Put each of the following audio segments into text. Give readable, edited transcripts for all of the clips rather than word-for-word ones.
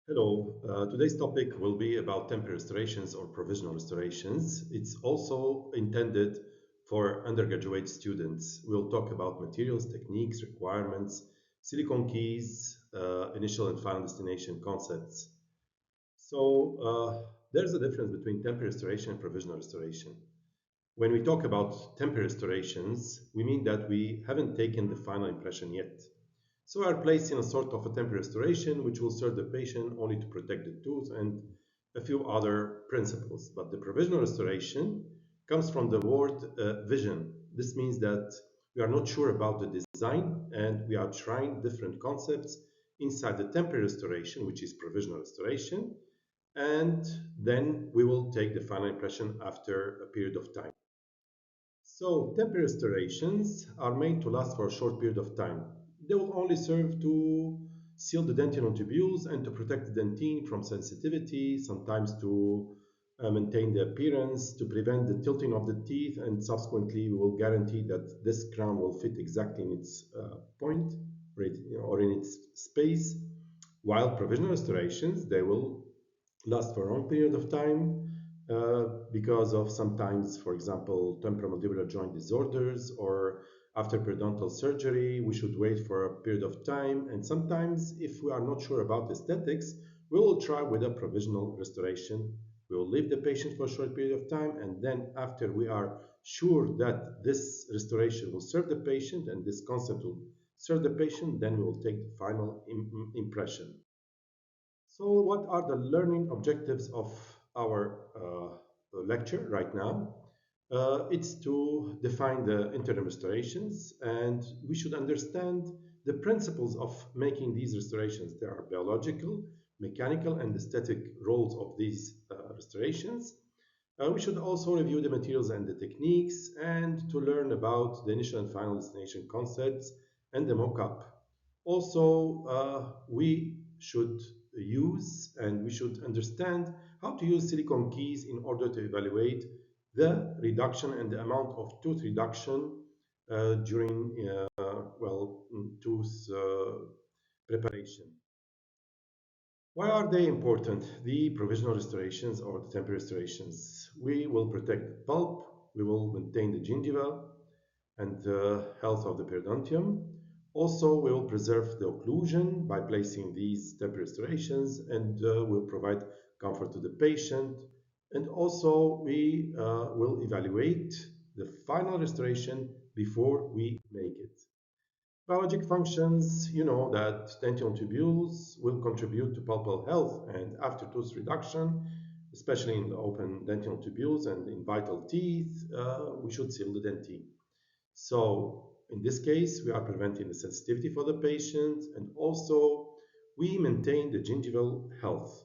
Hello, today's topic will be about temporary restorations or provisional restorations. It's also intended for undergraduate students. We'll talk about materials, techniques, requirements, silicone keys, initial and final destination concepts. There's a difference between temporary restoration and provisional restoration. When we talk about temporary restorations, we mean that we haven't taken the final impression yet. So we are placed in a sort of a temporary restoration, which will serve the patient only to protect the tooth and a few other principles. But the provisional restoration comes from the word vision. This means that we are not sure about the design and we are trying different concepts inside the temporary restoration, which is provisional restoration, and then we will take the final impression after a period of time. So temporary restorations are made to last for a short period of time. They will only serve to seal the dentinal tubules and to protect the dentine from sensitivity, sometimes to maintain the appearance, to prevent the tilting of the teeth, and subsequently we will guarantee that this crown will fit exactly in its point or in its space. While provisional restorations, they will last for a long period of time because of sometimes, for example, temporomandibular joint disorders or after periodontal surgery, we should wait for a period of time. And sometimes, if we are not sure about aesthetics, we will try with a provisional restoration. We will leave the patient for a short period of time, and then after we are sure that this restoration will serve the patient and this concept will serve the patient, then we will take the final impression. So, what are the learning objectives of our lecture right now? It's to define the interim restorations, and we should understand the principles of making these restorations. There are biological, mechanical, and aesthetic roles of these restorations. We should also review the materials and the techniques and to learn about the initial and final destination concepts and the mock-up. Also, we should use and we should understand how to use silicone keys in order to evaluate the reduction and the amount of tooth reduction during tooth preparation. Why are they important? The provisional restorations or the temporary restorations. We will protect the pulp, we will maintain the gingiva and the health of the periodontium. Also, we will preserve the occlusion by placing these temporary restorations and will provide comfort to the patient. And also, we will evaluate the final restoration before we make it. Biologic functions, you know that dentinal tubules will contribute to pulpal health and after tooth reduction, especially in the open dentinal tubules and in vital teeth, we should seal the dentine. So in this case, we are preventing the sensitivity for the patient and also we maintain the gingival health.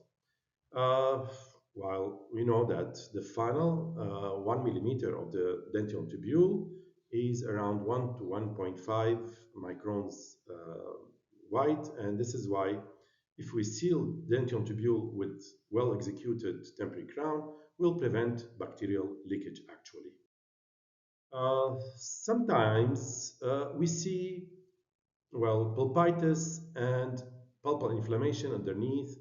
Uh, while we know that the final 1 millimeter of the dentinal tubule is around 1 to 1.5 microns wide, and this is why if we seal dentinal tubule with well executed temporary crown, we'll prevent bacterial leakage actually. Sometimes we see, well, pulpitis and pulpal inflammation underneath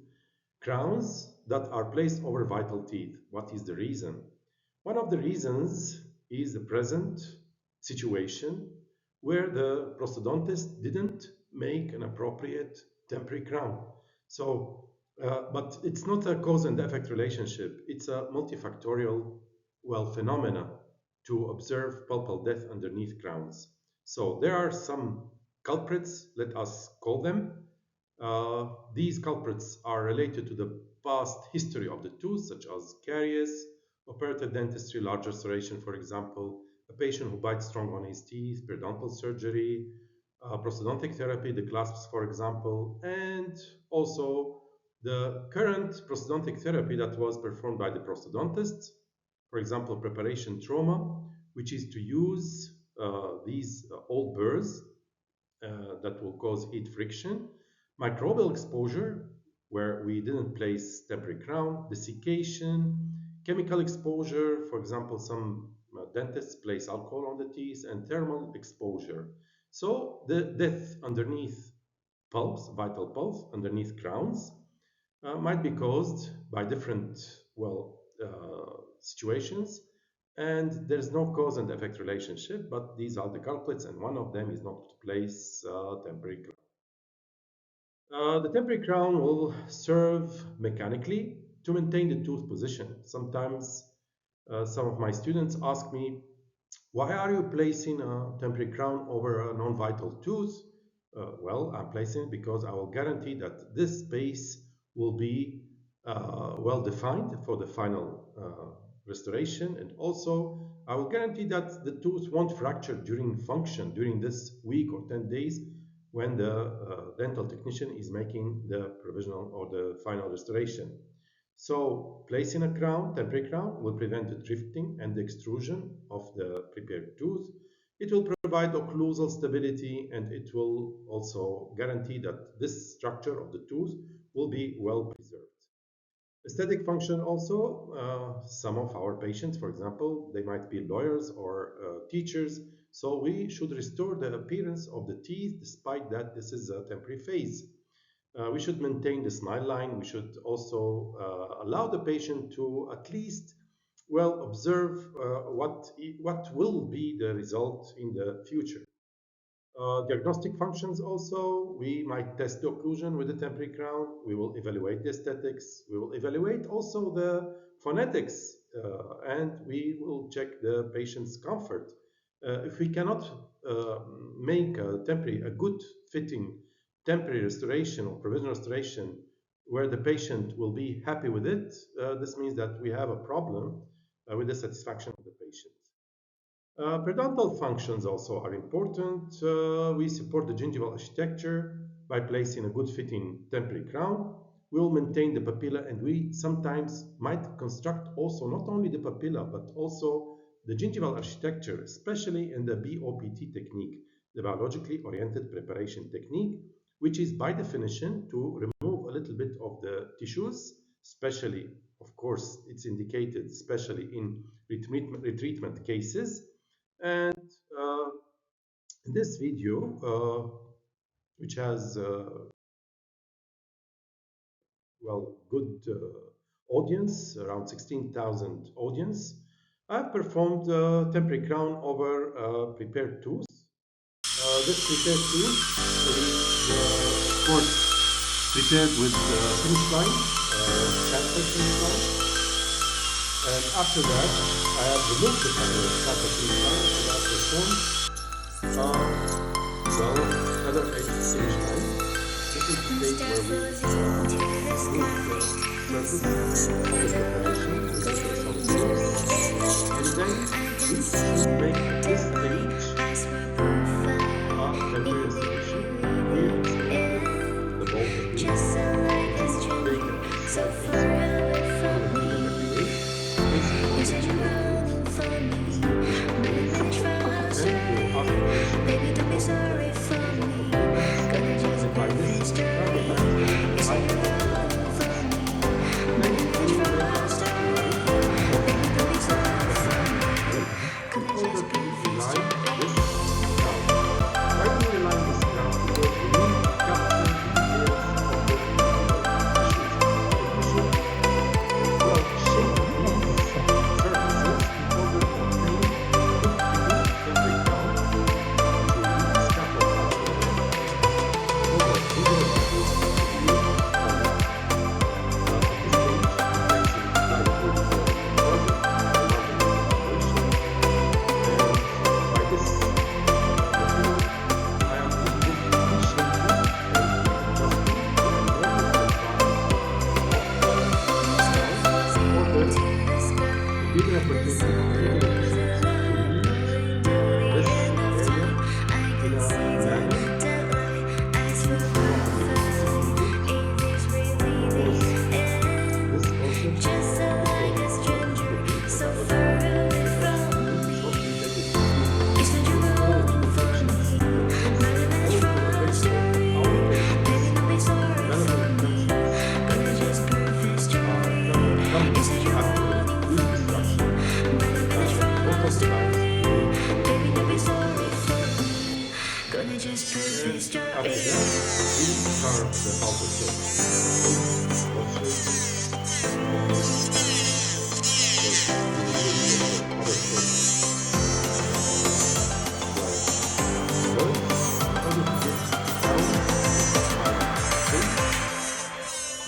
crowns that are placed over vital teeth. What is the reason? One of the reasons is the present situation where the prosthodontist didn't make an appropriate temporary crown. But it's not a cause and effect relationship. It's a multifactorial, well, phenomena to observe pulpal death underneath crowns. So there are some culprits, let us call them. These culprits are related to the past history of the tooth, such as caries, operative dentistry, large restoration, for example, a patient who bites strong on his teeth, periodontal surgery, prosthodontic therapy, the clasps, for example, and also the current prosthodontic therapy that was performed by the prosthodontist, for example, preparation trauma, which is to use these old burrs that will cause heat friction, microbial exposure, where we didn't place temporary crown, desiccation, chemical exposure, for example, some dentists place alcohol on the teeth, and thermal exposure. So the death underneath pulps, vital pulps, underneath crowns, might be caused by different, situations, and there's no cause and effect relationship, but these are the culprits, and one of them is not to place temporary crown. The temporary crown will serve mechanically to maintain the tooth position. Sometimes some of my students ask me, why are you placing a temporary crown over a non-vital tooth? I'm placing it because I will guarantee that this space will be well defined for the final restoration, and also I will guarantee that the tooth won't fracture during function during this week or 10 days when the dental technician is making the provisional or the final restoration. So placing a crown, temporary crown, will prevent the drifting and the extrusion of the prepared tooth. It will provide occlusal stability, and it will also guarantee that this structure of the tooth will be well preserved. Aesthetic function also, some of our patients, for example, they might be lawyers or teachers, so we should restore the appearance of the teeth despite that this is a temporary phase. We should maintain the smile line. We should also allow the patient to at least observe what will be the result in the future. Diagnostic functions also, we might test the occlusion with the temporary crown. We will evaluate the aesthetics. We will evaluate also the phonetics, and we will check the patient's comfort. If we cannot make a good fitting temporary restoration or provisional restoration where the patient will be happy with it, this means that we have a problem with the satisfaction of the patient. Periodontal functions also are important. We support the gingival architecture by placing a good fitting temporary crown. We will maintain the papilla, and we sometimes might construct also not only the papilla but also the gingival architecture, especially in the BOPT technique, the biologically oriented preparation technique, which is by definition to remove a little bit of the tissues, especially, of course, it's indicated especially in retreatment cases. And in this video, which has good audience, around 16,000 audience, I've performed temporary crown over prepared tooth. This prepared tooth is, of course, prepared with finish line, transfer finish line. And after that, I have removed the transfer finish line, and I performed another edge finish line. This is the stage where we remove the surface of the preparation with the solid tooth. And then we should make this stage temporary restoration. Here is the bolt technique. Take a short Baby, don't be sorry for me. Gonna just be this for me.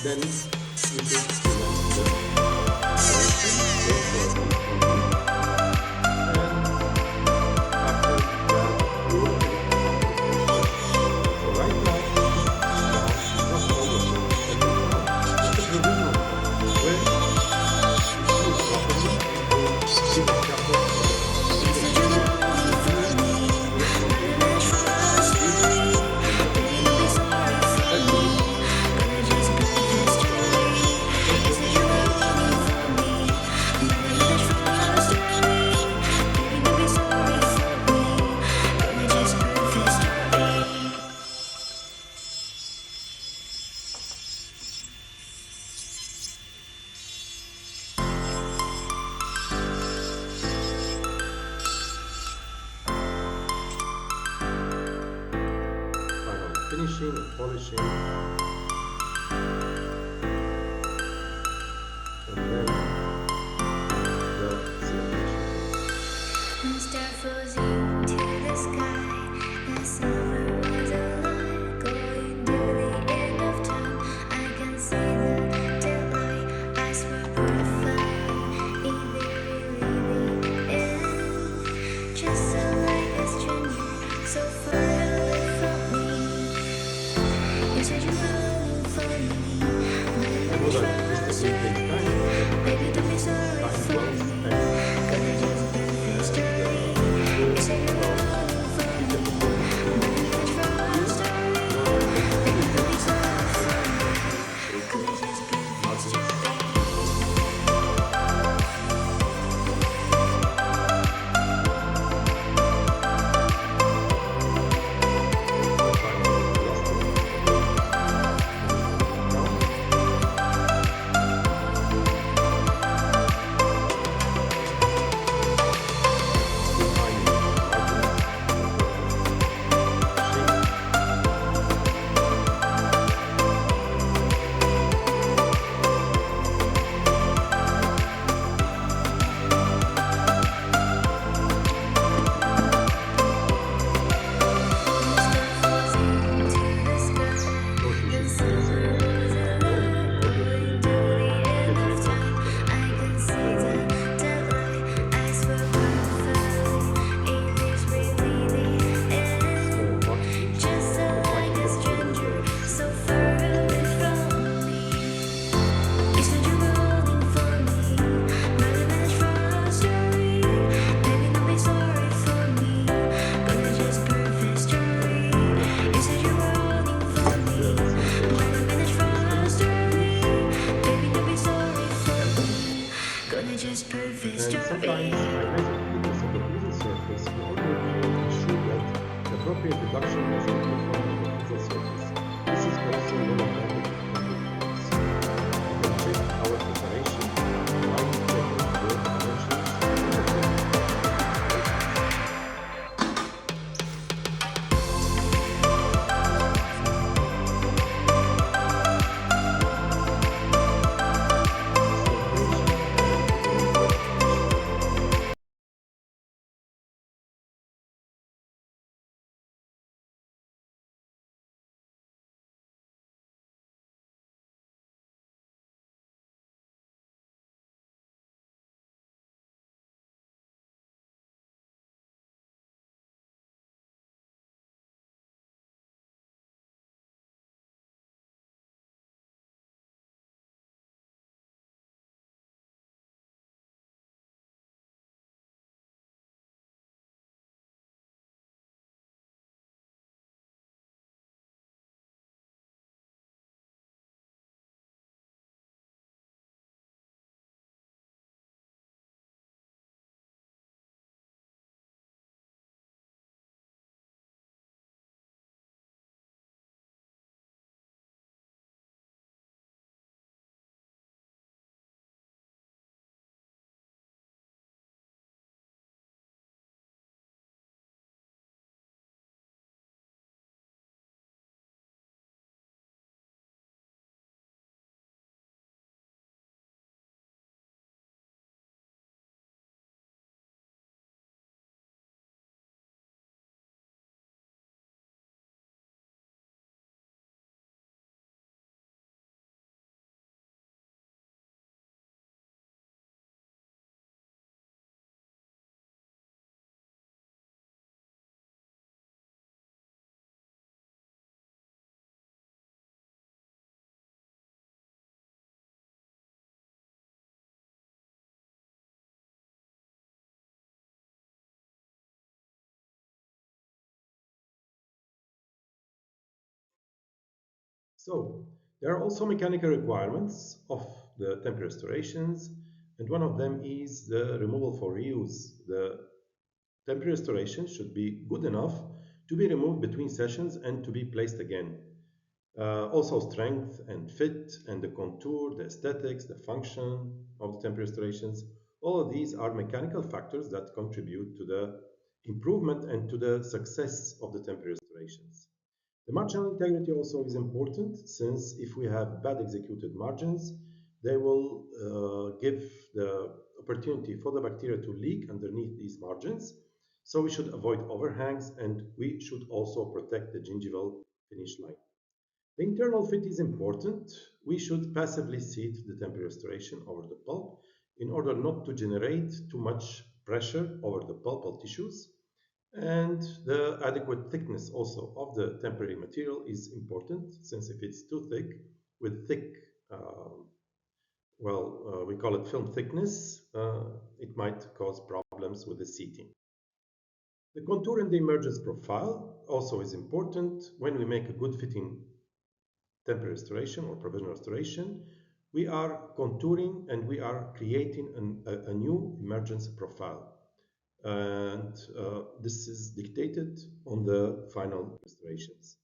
then we should select the direction, go for a deep contour, and after that we will take the preparation. So right now it's not always the second round, it's the provisional round, where it's used properly to keep the scaffold finishing and polishing, and then the celebration. When star falls into the sky, the summer was alive, going to the end of time. I can see the daylight, eyes were purified, in the really end. Just so like a stranger, so far away from me. You said you were longing for me, I know that this technique takes time, baby, don't be sorry time for well me. spent. Gonna just burn this story. You said you were longing for me, baby, don't try story. Baby, don't be sorry for me. Gonna just burn this story. Just perfect And story. sometimes I measure thickness of the pieces surface in order to ensure that the appropriate reduction is in the form of the pieces surface. This is also one advantage of computer tools. You can check our preparation by checking both dimensions and the depth. So there are also mechanical requirements of the temporary restorations, and one of them is the removal for reuse. The temporary restoration should be good enough to be removed between sessions and to be placed again. Also strength and fit and the contour, the aesthetics, the function of the temporary restorations, all of these are mechanical factors that contribute to the improvement and to the success of the temporary restorations. The marginal integrity also is important, since if we have bad executed margins, they will give the opportunity for the bacteria to leak underneath these margins. So we should avoid overhangs, and we should also protect the gingival finish line. The internal fit is important. We should passively seat the temporary restoration over the pulp in order not to generate too much pressure over the pulpal tissues. And the adequate thickness also of the temporary material is important, since if it's too thick, with thick, we call it film thickness, it might cause problems with the seating. The contour and the emergence profile also is important. When we make a good fitting temporary restoration or provisional restoration, we are contouring and we are creating a new emergence profile. And this is dictated on the final restorations.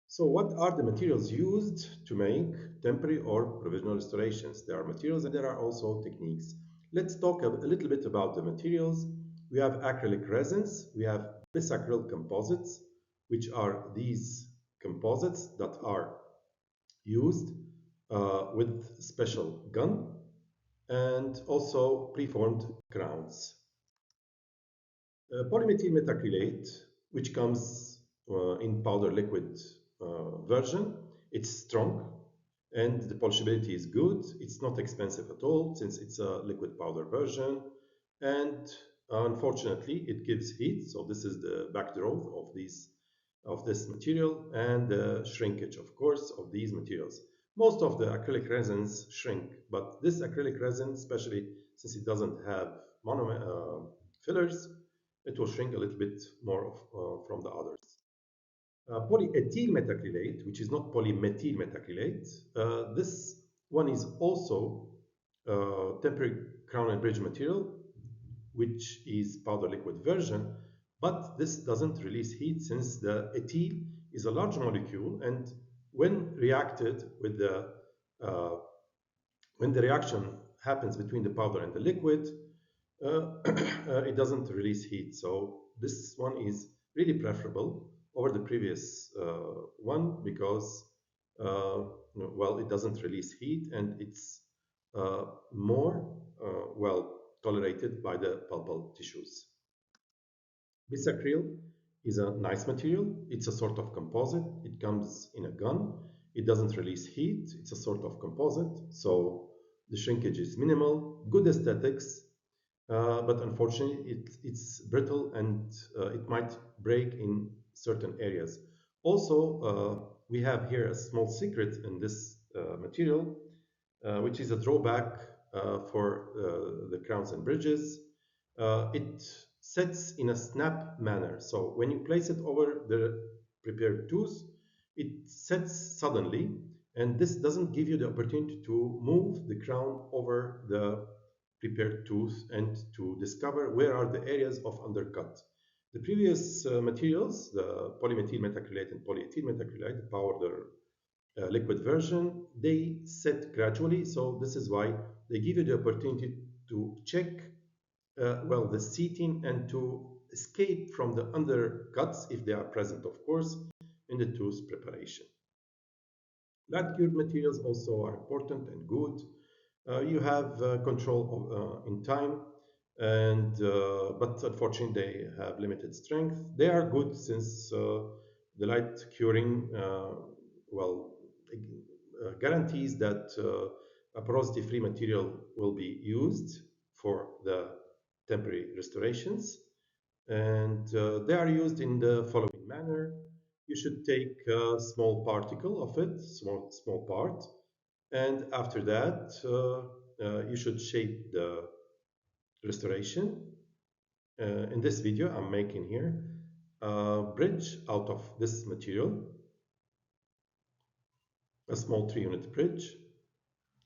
So what are the materials used to make temporary or provisional restorations? There are materials and there are also techniques. Let's talk a little bit about the materials. We have acrylic resins, we have Bisacryl composites, which are these composites that are used with special gun, and also preformed crowns. Polymethyl methacrylate, which comes in powder liquid version, it's strong and the polishability is good. It's not expensive at all, since it's a liquid powder version, and unfortunately it gives heat. So this is the backdraw of this material, and the shrinkage, of course, of these materials. Most of the acrylic resins shrink, but this acrylic resin, especially since it doesn't have fillers, it will shrink a little bit more from the others. Polyethyl methacrylate, which is not polymethyl methacrylate, this one is also temporary crown and bridge material, which is powder liquid version, but this doesn't release heat, since the ethyl is a large molecule, and when reacted with when the reaction happens between the powder and the liquid, it doesn't release heat. So this one is really preferable over the previous one, because it doesn't release heat and it's more tolerated by the pulpal tissues. Bisacryl is a nice material. It's a sort of composite. It comes in a gun. It doesn't release heat. It's a sort of composite, so the shrinkage is minimal. Good aesthetics, but unfortunately it's brittle and it might break in certain areas. Also, we have here a small secret in this material, which is a drawback for the crowns and bridges. It sets in a snap manner. So when you place it over the prepared tooth, it sets suddenly, and this doesn't give you the opportunity to move the crown over the prepared tooth and to discover where are the areas of undercut. The previous materials, the polymethyl methacrylate and polyethyl methacrylate, the powder liquid version, they set gradually. So this is why they give you the opportunity to check the seating and to escape from the undercuts, if they are present, of course, in the tooth preparation. Lab cured materials also are important and good. You have control in time, and but unfortunately they have limited strength. They are good since the light curing guarantees that a porosity-free material will be used for the temporary restorations, and they are used in the following manner. You should take a small particle of it, small part, and after that you should shape the restoration. In this video I'm making here a bridge out of this material, a small 3-unit bridge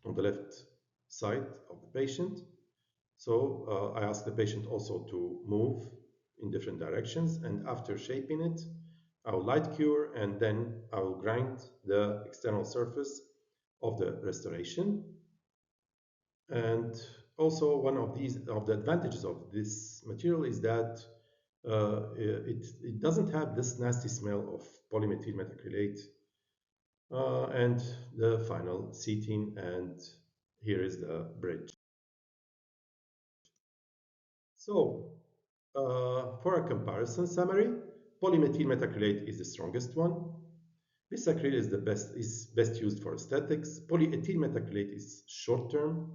on the left side of the patient. So I ask the patient also to move in different directions, and after shaping it, I will light cure and then I will grind the external surface of the restoration. And also one of the advantages of this material is that it doesn't have this nasty smell of polymethyl methacrylate. And the final seating, and here is the bridge. So for a comparison summary, polymethyl methacrylate is the strongest one. Bisacryl is best used for aesthetics. Polyethyl methacrylate is short-term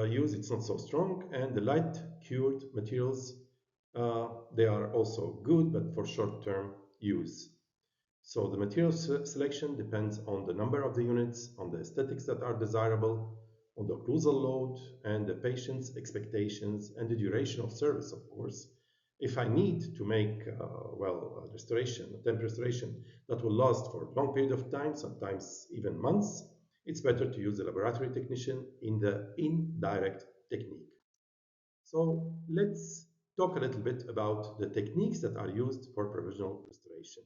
use, it's not so strong, and the light cured materials, they are also good, but for short-term use. So the material selection depends on the number of the units, on the aesthetics that are desirable, on the occlusal load, and the patient's expectations, and the duration of service, of course. If I need to make, a restoration, a temporary restoration that will last for a long period of time, sometimes even months, it's better to use a laboratory technician in the indirect technique. So let's talk a little bit about the techniques that are used for provisional restoration.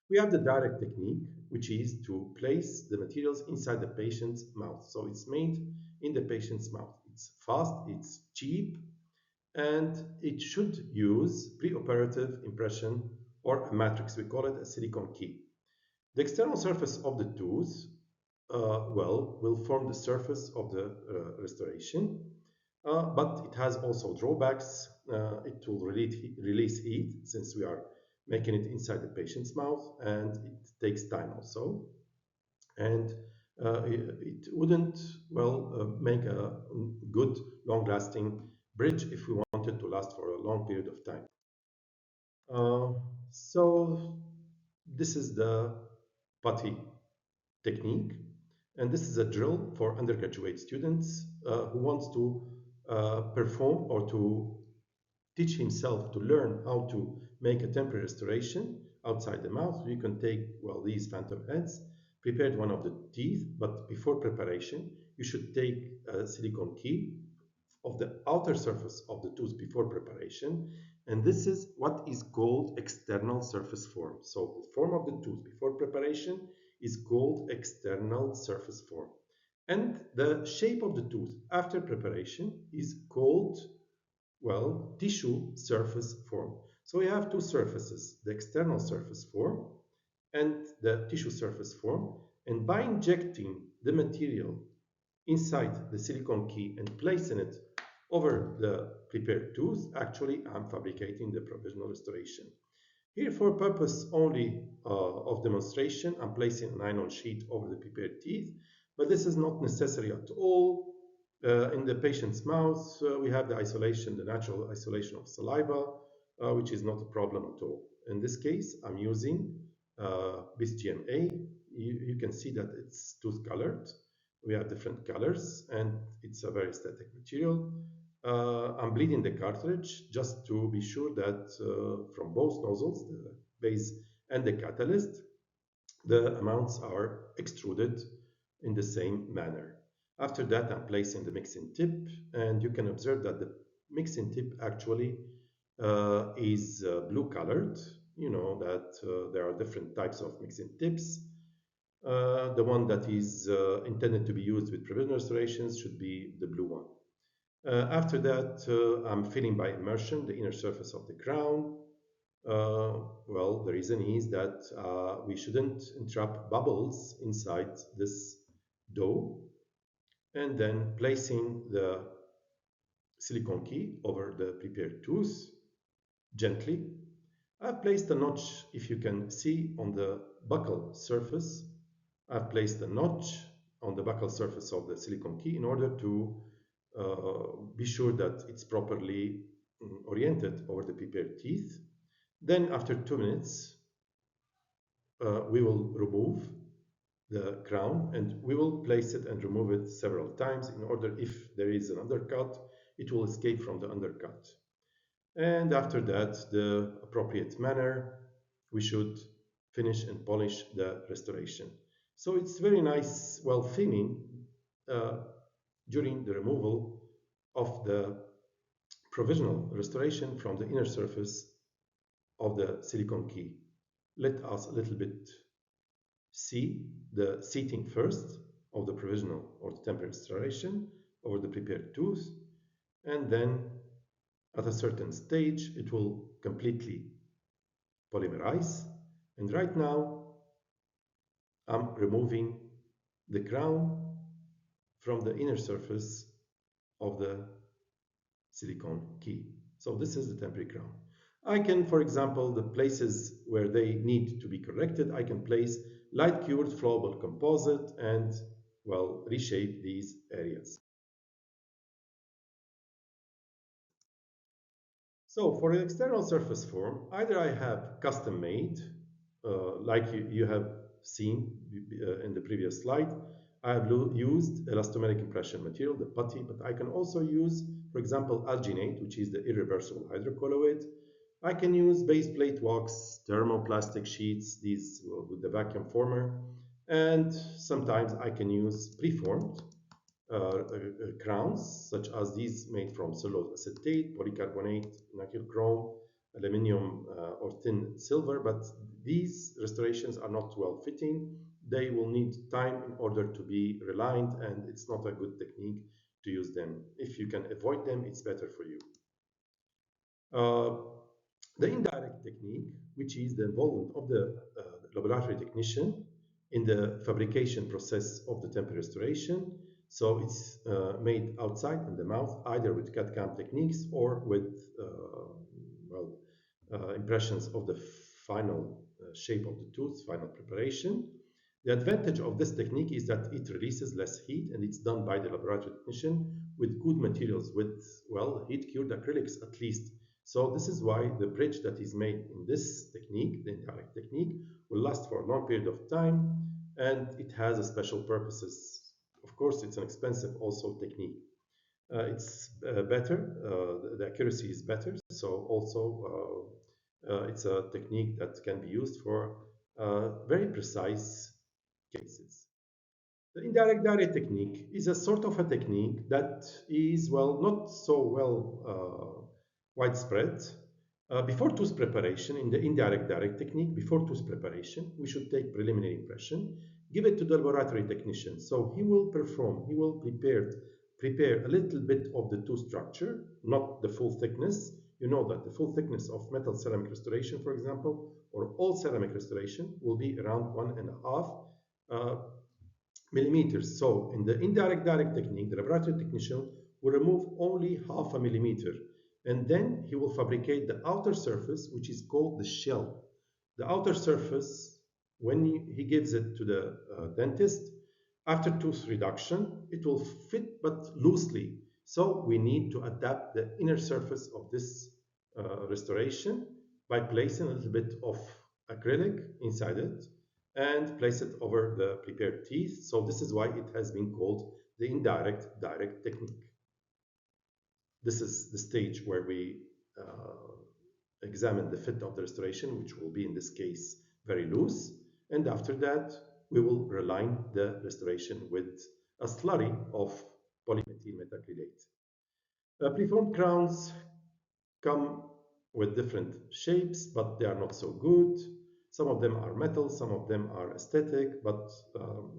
We have the direct technique, which is to place the materials inside the patient's mouth. So it's made in the patient's mouth. It's fast, it's cheap, and it should use preoperative impression or a matrix. We call it a silicone key. The external surface of the tooth, will form the surface of the restoration, but it has also drawbacks. It will release heat since we are making it inside the patient's mouth, and it takes time also. And it wouldn't, make a good, long-lasting bridge if we want it to last for a long period of time. So this is the putty technique, and this is a drill for undergraduate students who wants to perform or to teach himself to learn how to make a temporary restoration outside the mouth. You can take, these phantom heads, prepared one of the teeth, but before preparation, you should take a silicone key of the outer surface of the tooth before preparation, and this is what is called external surface form. So the form of the tooth before preparation is called external surface form, and the shape of the tooth after preparation is called, tissue surface form. So we have two surfaces, the external surface form and the tissue surface form, and by injecting the material inside the silicone key and placing it over the prepared tooth, actually I'm fabricating the provisional restoration. Here, for purpose only of demonstration, I'm placing a nylon sheet over the prepared teeth, but this is not necessary at all. In the patient's mouth, we have the isolation, the natural isolation of saliva, which is not a problem at all. In this case, I'm using BisGMA. You can see that it's tooth colored. We have different colors, and it's a very aesthetic material. I'm bleeding the cartridge just to be sure that from both nozzles, the base and the catalyst, the amounts are extruded in the same manner. After that, I'm placing the mixing tip, and you can observe that the mixing tip actually is blue colored. You know that there are different types of mixing tips. The one that is intended to be used with provisional restorations should be the blue one. After that, I'm filling by immersion the inner surface of the crown. The reason is that we shouldn't entrap bubbles inside this dough. And then placing the silicone key over the prepared tooth gently. I've placed a notch, if you can see, on the buccal surface. I've placed a notch on the buccal surface of the silicone key in order to be sure that it's properly oriented over the prepared teeth. Then after 2 minutes, we will remove the crown, and we will place it and remove it several times in order, if there is an undercut, it will escape from the undercut. And after that, the appropriate manner, we should finish and polish the restoration. So it's very nice, well, feeling uh, during the removal of the provisional restoration from the inner surface of the silicone key. Let us a little bit see the seating first of the provisional or the temporary restoration over the prepared tooth, and then at a certain stage it will completely polymerize. And right now I'm removing the crown from the inner surface of the silicone key. So this is the temporary crown. I can, for example, the places where they need to be corrected, I can place light cured flowable composite and, well, reshape these areas. So for the external surface form, either I have custom made, like you have seen in the previous slide. I have used elastomeric impression material, the putty, but I can also use, for example, alginate, which is the irreversible hydrocolloid. I can use base plate wax, thermoplastic sheets, these with the vacuum former, and sometimes I can use preformed crowns, such as these made from cellulose acetate, polycarbonate, nickel chrome, aluminum, or thin silver, but these restorations are not well fitting. They will need time in order to be reliant, and it's not a good technique to use them. If you can avoid them, it's better for you. The indirect technique, which is the involvement of the laboratory technician in the fabrication process of the temporary restoration. So it's made outside in the mouth, either with CAD/CAM techniques or with impressions of the final shape of the tooth, final preparation. The advantage of this technique is that it releases less heat, and it's done by the laboratory technician with good materials, with, well, heat-cured acrylics at least. So this is why the bridge that is made in this technique, the indirect technique, will last for a long period of time, and it has a special purposes. Of course, it's an expensive also technique. It's better, the accuracy is better, so also it's a technique that can be used for very precise cases. The indirect direct technique is a sort of a technique that is, well, not so well widespread. Before tooth preparation, in the indirect direct technique, before tooth preparation, we should take preliminary impression, give it to the laboratory technician. So he will prepare a little bit of the tooth structure, not the full thickness. You know that the full thickness of metal ceramic restoration, for example, or all ceramic restoration will be around 1.5 millimeters. So in the indirect direct technique, the laboratory technician will remove only 0.5 millimeter, and then he will fabricate the outer surface, which is called the shell. The outer surface, when he gives it to the dentist, after tooth reduction, it will fit but loosely. So we need to adapt the inner surface of this restoration by placing a little bit of acrylic inside it and place it over the prepared teeth. So this is why it has been called the indirect direct technique. This is the stage where we examine the fit of the restoration, which will be in this case very loose. And after that, we will reline the restoration with a slurry of polymethyl methacrylate. Preformed crowns come with different shapes, but they are not so good. Some of them are metal, some of them are aesthetic, but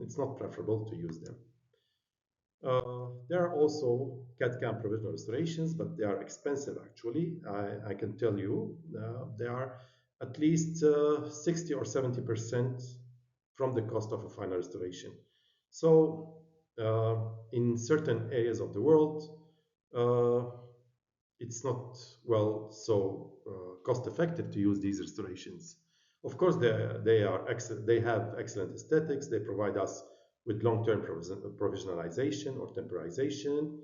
it's not preferable to use them. There are also CAD/CAM provisional restorations, but they are expensive actually. I can tell you they are at least 60 or 70% from the cost of a final restoration. So in certain areas of the world, it's not, well, so cost effective to use these restorations. Of course, they have excellent aesthetics. They provide us with long-term provisionalization or temporization.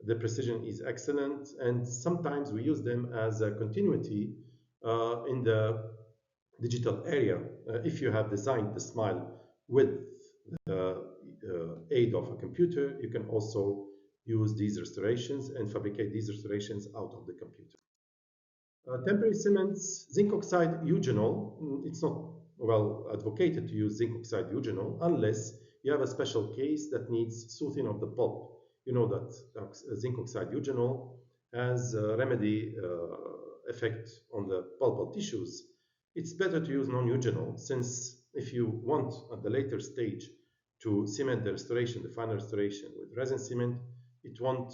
The precision is excellent, and sometimes we use them as a continuity in the digital area. If you have designed the smile with the aid of a computer, you can also use these restorations and fabricate these restorations out of the computer. Temporary cements, zinc oxide eugenol, it's not advocated to use zinc oxide eugenol unless you have a special case that needs soothing of the pulp. You know that zinc oxide eugenol has a remedy effect on the pulpal tissues. It's better to use non-eugenol, since if you want at the later stage to cement the restoration, the final restoration with resin cement, it won't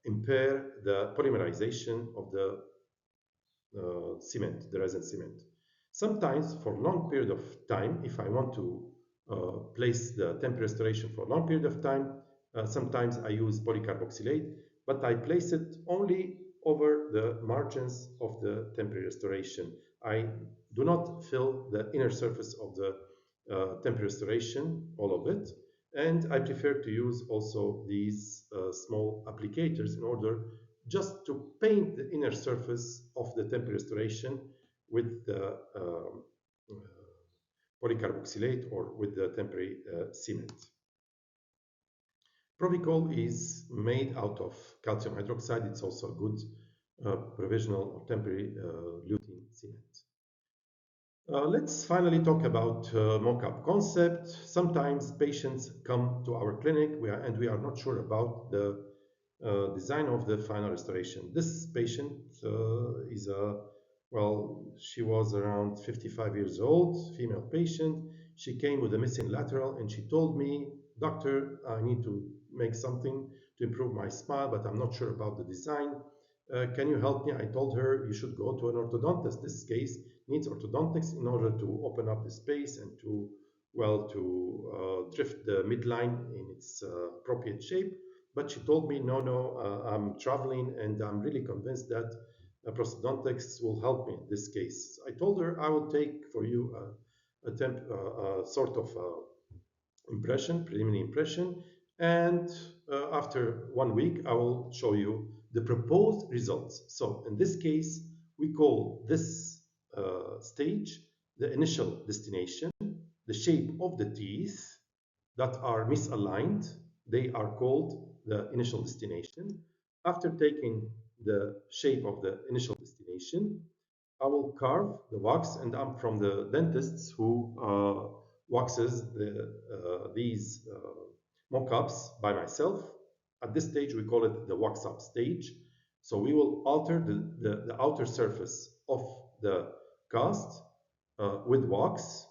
impair the polymerization of the cement, the resin cement. Sometimes for a long period of time, if I want to place the temporary restoration for a long period of time, sometimes I use polycarboxylate, but I place it only over the margins of the temporary restoration. I do not fill the inner surface of the temporary restoration, all of it, and I prefer to use also these small applicators in order just to paint the inner surface of the temporary restoration with the polycarboxylate or with the temporary cement. Provicol is made out of calcium hydroxide. It's also a good provisional or temporary lutein cement. Let's finally talk about mock-up concept. Sometimes patients come to our clinic and we are not sure about the design of the final restoration. This patient is she was around 55 years old, female patient. She came with a missing lateral and she told me, "Doctor, I need to make something to improve my smile, but I'm not sure about the design. Can you help me?" I told her, "You should go to an orthodontist. This case needs orthodontics in order to open up the space and to drift the midline in its appropriate shape." But she told me, no, I'm traveling and I'm really convinced that prosthodontics will help me in this case. I told her, "I will take for you a sort of preliminary impression, and after 1 week, I will show you the proposed results." So in this case, we call this stage the initial destination. The shape of the teeth that are misaligned, they are called the initial destination. After taking the shape of the initial destination, I will carve the wax, and I'm from the dentists who waxes these mock-ups by myself. At this stage, we call it the wax-up stage. So we will alter the outer surface of the cast with wax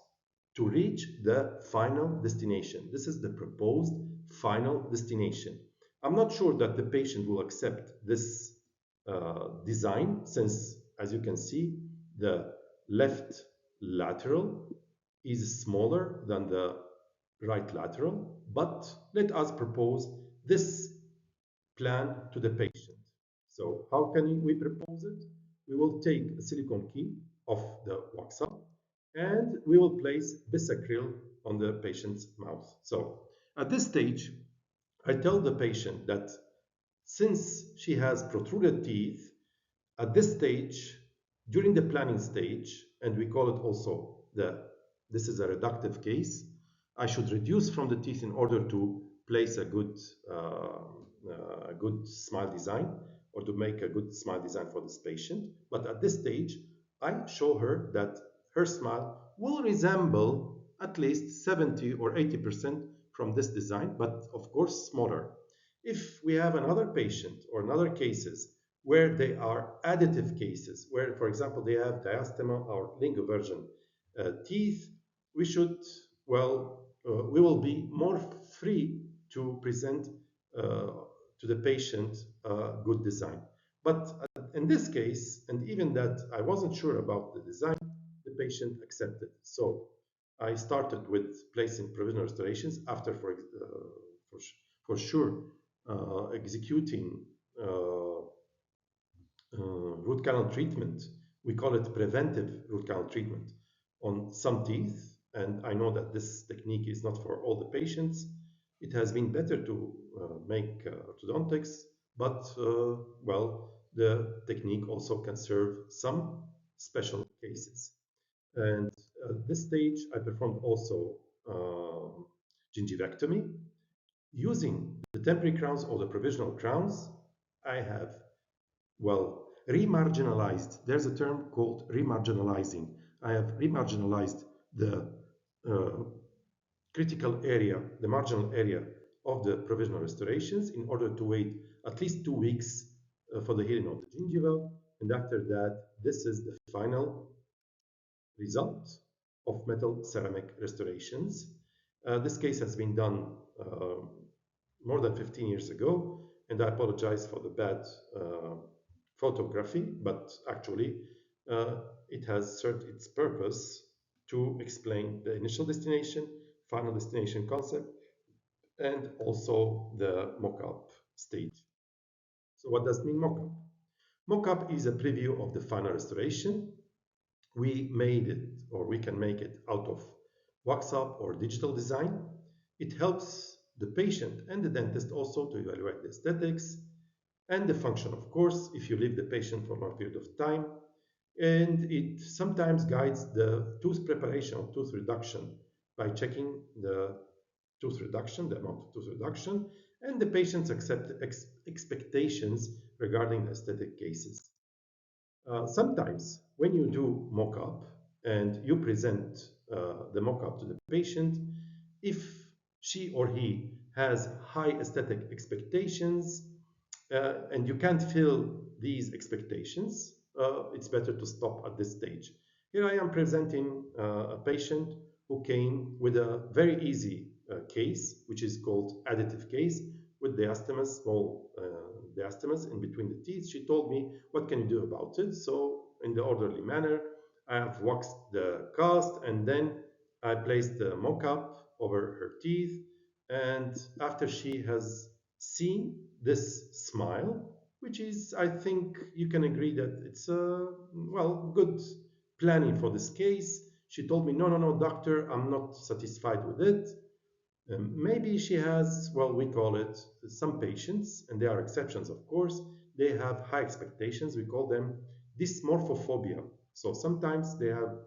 to reach the final destination. This is the proposed final destination. I'm not sure that the patient will accept this design, since, as you can see, the left lateral is smaller than the right lateral. But let us propose this plan to the patient. So how can we propose it? We will take a silicone key of the wax-up and we will place Bisacryl on the patient's mouth. So at this stage, I tell the patient that since she has protruded teeth, at this stage, during the planning stage, and we call it also this is a reductive case, I should reduce from the teeth in order to place a good smile design, or to make a good smile design for this patient. But at this stage, I show her that her smile will resemble at least 70 or 80% from this design, but of course smaller. If we have another patient or another cases where they are additive cases, where, for example, they have diastema or linguversion teeth, we should, we will be more free to present to the patient a good design. But in this case, and even that I wasn't sure about the design, the patient accepted. So I started with placing provisional restorations after, for sure, executing root canal treatment. We call it preventive root canal treatment on some teeth. And I know that this technique is not for all the patients. It has been better to make orthodontics, but the technique also can serve some special cases. And at this stage, I performed also gingivectomy. Using the temporary crowns or the provisional crowns, I have, remarginalized. There's a term called remarginalizing. I have remarginalized the uh, critical area, the marginal area of the provisional restorations in order to wait at least 2 weeks for the healing of the gingival. And after that, this is the final result of metal ceramic restorations. This case has been done more than 15 years ago, and I apologize for the bad photography, but actually it has served its purpose to explain the initial destination, final destination concept, and also the mock-up stage. So what does mean mock-up? Mock-up is a preview of the final restoration. We made it, or we can make it out of wax-up or digital design. It helps the patient and the dentist also to evaluate the aesthetics and the function, of course, if you leave the patient for a long period of time. And it sometimes guides the tooth preparation or tooth reduction by checking the tooth reduction, the amount of tooth reduction, and the patient's expectations regarding the aesthetic cases. Sometimes when you do mock-up and you present the mock-up to the patient, if she or he has high aesthetic expectations and you can't fill these expectations, it's better to stop at this stage. Here I am presenting a patient who came with a very easy case, which is called additive case, with diastemas, small diastemas in between the teeth. She told me, what can you do about it? So in the orderly manner, I have waxed the cast and then I placed the mock-up over her teeth. And after she has seen this smile, which is, I think you can agree that it's a, well, good planning for this case. She told me, no, doctor, I'm not satisfied with it. Maybe she has, well, we call it some patients, and there are exceptions, of course. They have high expectations. We call them dysmorphophobia. So sometimes they have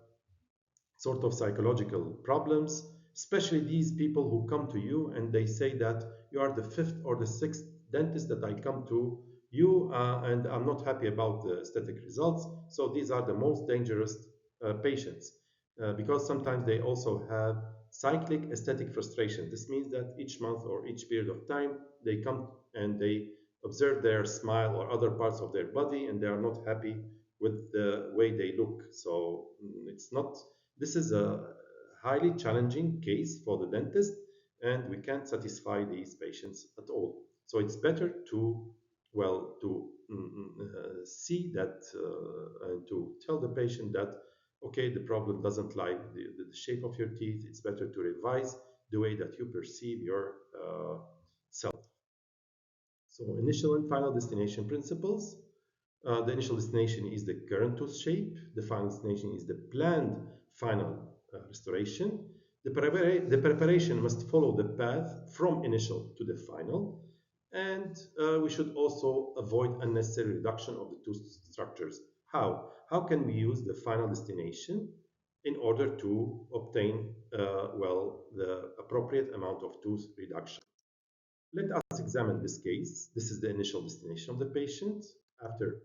sort of psychological problems, especially these people who come to you and they say that you are the fifth or the sixth dentist that I come to you and I'm not happy about the aesthetic results. So these are the most dangerous patients because sometimes they also have cyclic aesthetic frustration. This means that each month or each period of time they come and they observe their smile or other parts of their body and they are not happy with the way they look. So it's not, this is a highly challenging case for the dentist and we can't satisfy these patients at all. So it's better to, well, to see that and to tell the patient that, okay, the problem doesn't lie the shape of your teeth. It's better to revise the way that you perceive your self. So initial and final destination principles. The initial destination is the current tooth shape. The final destination is the planned final restoration. The preparation must follow the path from initial to the final. And we should also avoid unnecessary reduction of the tooth structures. How? How can we use the final destination in order to obtain, well, the appropriate amount of tooth reduction? Let us examine this case. This is the initial destination of the patient. After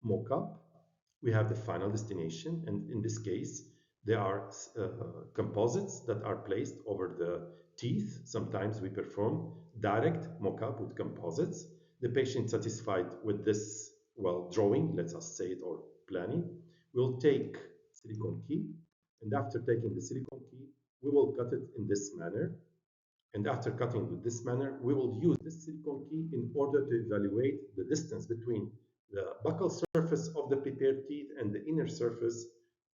mock-up, we have the final destination, and in this case, there are composites that are placed over the teeth. Sometimes we perform direct mock-up with composites. The patient satisfied with this, well, drawing, let us say it, or planning, will take silicone key, and after taking the silicone key, we will cut it in this manner. And after cutting with this manner, we will use this silicone key in order to evaluate the distance between the buccal surface of the prepared teeth and the inner surface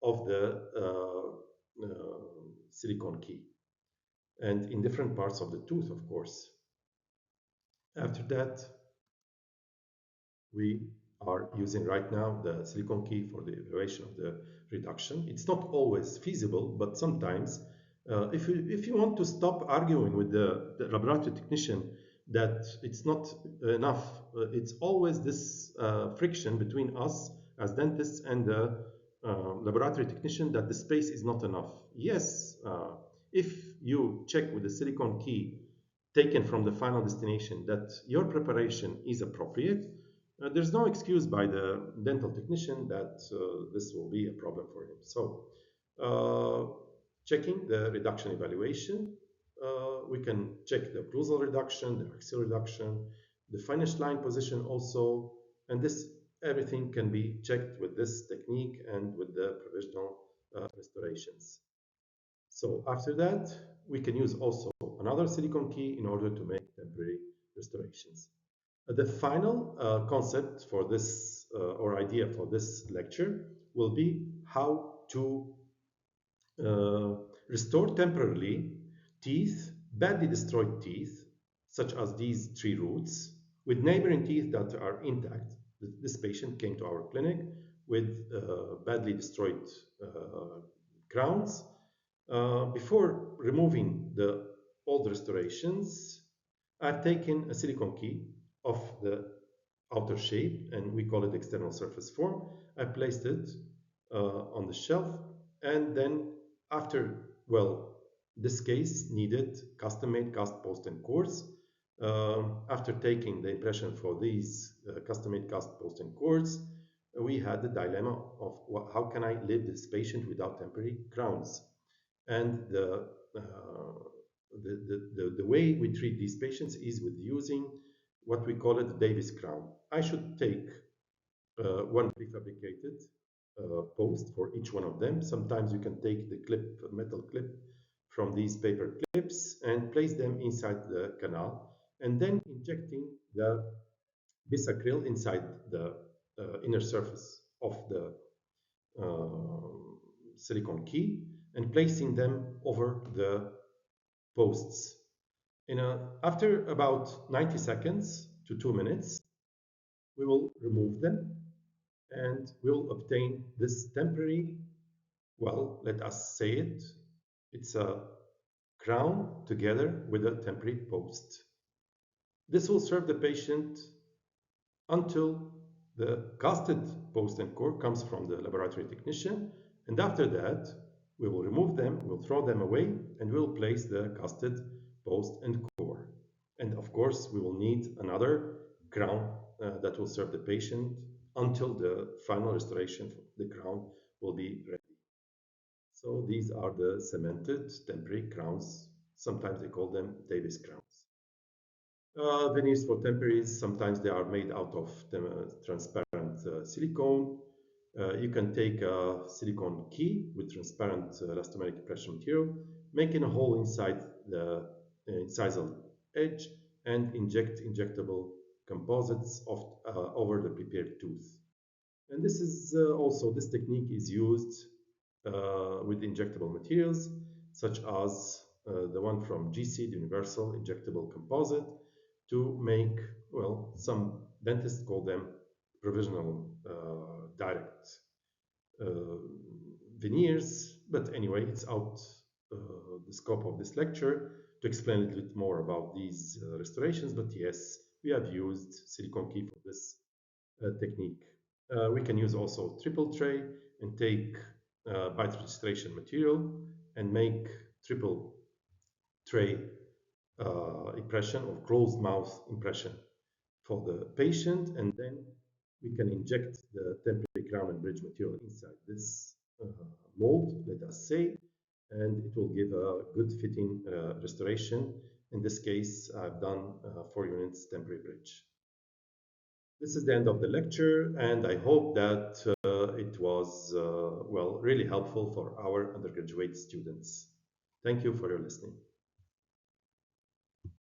of the silicone key. And in different parts of the tooth, of course. After that, we are using right now the silicone key for the evaluation of the reduction. It's not always feasible, but sometimes if you want to stop arguing with the laboratory technician that it's not enough, it's always this friction between us as dentists and the laboratory technician that the space is not enough. Yes, if you check with the silicone key taken from the final destination that your preparation is appropriate, There's no excuse by the dental technician that this will be a problem for him. So, uh, checking the reduction evaluation, we can check the occlusal reduction, the axial reduction, the finish line position also, and this everything can be checked with this technique and with the provisional restorations. So after that, we can use also another silicone key in order to make temporary restorations. The final concept for this or idea for this lecture will be how to uh, restore temporarily teeth, badly destroyed teeth, such as these three roots, with neighboring teeth that are intact. This patient came to our clinic with badly destroyed crowns. Before removing the old restorations, I've taken a silicone key of the outer shape, and we call it external surface form. I placed it on the shelf, and then after, well, this case needed custom-made cast, post, and cores. After taking the impression for these custom-made cast, post, and cores, we had the dilemma of how can I leave this patient without temporary crowns? And the way we treat these patients is with using what we call it the Davis crown. I should take one prefabricated post for each one of them. Sometimes you can take the clip, metal clip from these paper clips and place them inside the canal, and then injecting the Bisacryl inside the inner surface of the silicone key and placing them over the posts. After about 90 seconds to 2 minutes, we will remove them and we'll obtain this temporary, well, let us say it, it's a crown together with a temporary post. This will serve the patient until the casted post and core comes from the laboratory technician, and after that we will remove them, we'll throw them away, and we'll place the casted post and core. And of course we will need another crown that will serve the patient until the final restoration of the crown will be ready. So these are the cemented temporary crowns. Sometimes they call them Davis crowns. Veneers for temporaries, sometimes they are made out of transparent silicone. You can take a silicone key with transparent elastomeric pressure material, making a hole inside the incisal edge, and inject injectable composites over the prepared tooth. And this is also, this technique is used with injectable materials, such as the one from GC, the Universal Injectable Composite, to make, well, some dentists call them provisional direct veneers. But anyway, it's out the scope of this lecture to explain a little bit more about these restorations. But yes, we have used silicone key for this technique. We can use also triple tray and take bite registration material and make triple tray impression or closed mouth impression for the patient, and then we can inject the temporary crown and bridge material inside this mold, let us say, and it will give a good fitting restoration. In this case, I've done 4 units temporary bridge. This is the end of the lecture, and I hope that it was, well, really helpful for our undergraduate students. Thank you for your listening.